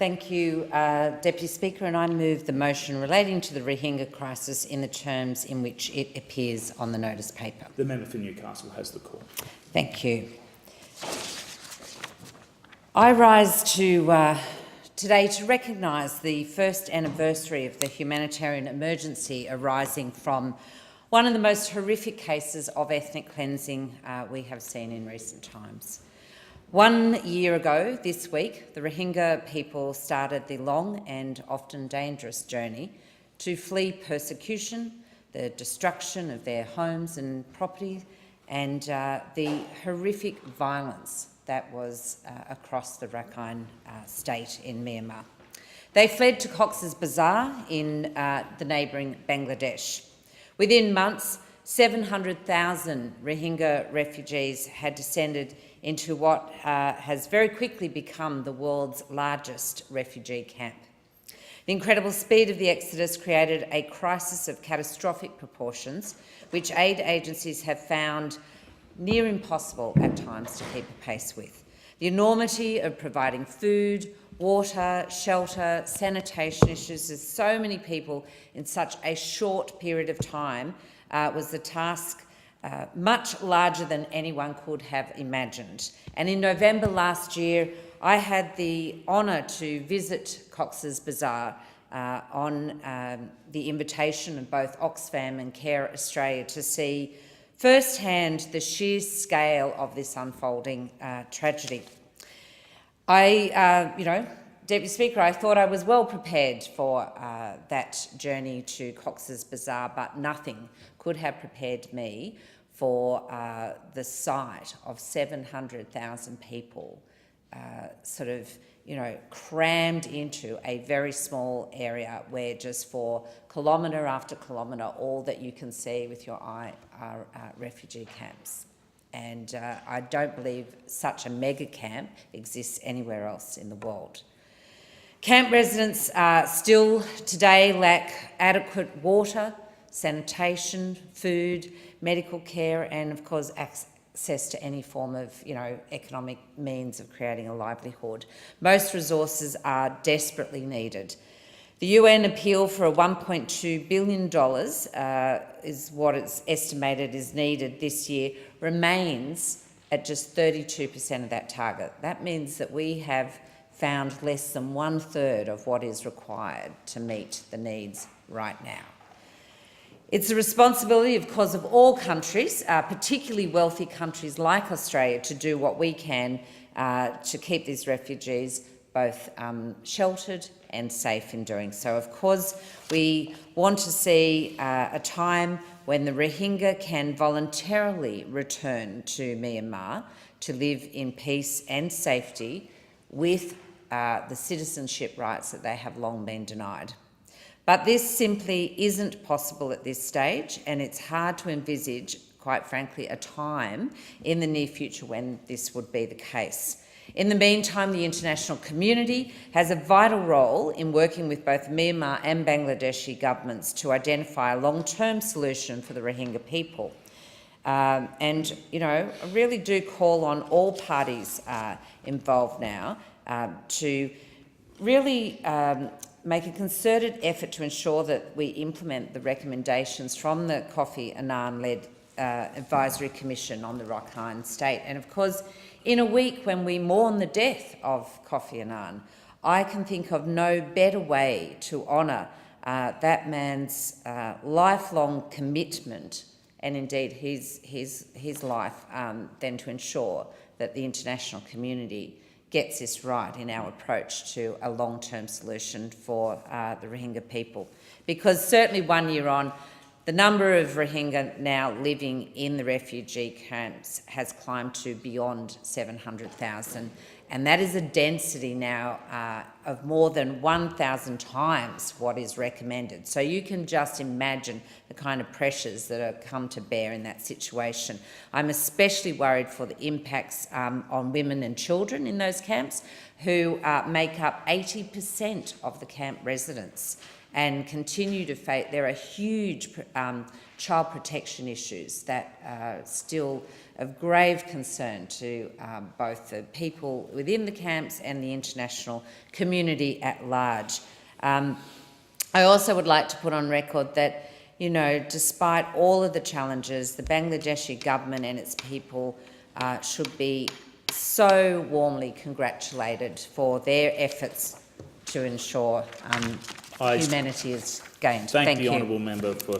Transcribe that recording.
Thank you, Deputy Speaker, and I move the motion relating to the Rohingya crisis in the terms in which it appears on the notice paper. The member for Newcastle has the call. Thank you. I rise today to recognise the first anniversary of the humanitarian emergency arising from one of the most horrific cases of ethnic cleansing we have seen in recent times. 1 year ago this week, the Rohingya people started the long and often dangerous journey to flee persecution, the destruction of their homes and property, and the horrific violence that was across the Rakhine state in Myanmar. They fled to Cox's Bazar in the neighbouring Bangladesh. Within months, 700,000 Rohingya refugees had descended into what has very quickly become the world's largest refugee camp. The incredible speed of the exodus created a crisis of catastrophic proportions, which aid agencies have found near impossible at times to keep pace with. The enormity of providing food, water, shelter, sanitation issues to so many people in such a short period of time was a task much larger than anyone could have imagined. And in November last year, I had the honour to visit Cox's Bazar on the invitation of both Oxfam and Care Australia to see firsthand the sheer scale of this unfolding tragedy. Deputy Speaker, I thought I was well prepared for that journey to Cox's Bazar, but nothing could have prepared me for the sight of 700,000 people crammed into a very small area where just for kilometre after kilometre, all that you can see with your eye are refugee camps. And I don't believe such a mega camp exists anywhere else in the world. Camp residents still today lack adequate water, sanitation, food, medical care, and of course access to any form of economic means of creating a livelihood. Most resources are desperately needed. The UN appeal for a $1.2 billion is what it's estimated is needed this year, remains at just 32% of that target. That means that we have found less than 1/3 of what is required to meet the needs right now. It's the responsibility, of course, of all countries, particularly wealthy countries like Australia, to do what we can to keep these refugees both sheltered and safe in doing so. Of course, we want to see a time when the Rohingya can voluntarily return to Myanmar to live in peace and safety with the citizenship rights that they have long been denied. But this simply isn't possible at this stage, and it's hard to envisage, quite frankly, a time in the near future when this would be the case. In the meantime, the international community has a vital role in working with both Myanmar and Bangladeshi governments to identify a long-term solution for the Rohingya people. I really do call on all parties involved now to really make a concerted effort to ensure that we implement the recommendations from the Kofi Annan-led Advisory Commission on the Rakhine State. And of course, in a week when we mourn the death of Kofi Annan, I can think of no better way to honour that man's lifelong commitment and indeed his life than to ensure that the international community gets this right in our approach to a long-term solution for the Rohingya people. Because certainly 1 year on, the number of Rohingya now living in the refugee camps has climbed to beyond 700,000, and that is a density now of more than 1,000 times what is recommended. So you can just imagine the kind of pressures that have come to bear in that situation. I'm especially worried for the impacts on women and children in those camps, who make up 80% of the camp residents and continue to face. There are huge child protection issues that still of grave concern to both the people within the camps and the international community at large. I also would like to put on record that, you know, despite all of the challenges, the Bangladeshi government and its people should be so warmly congratulated for their efforts to ensure humanity is gained. Thank the you. honourable member for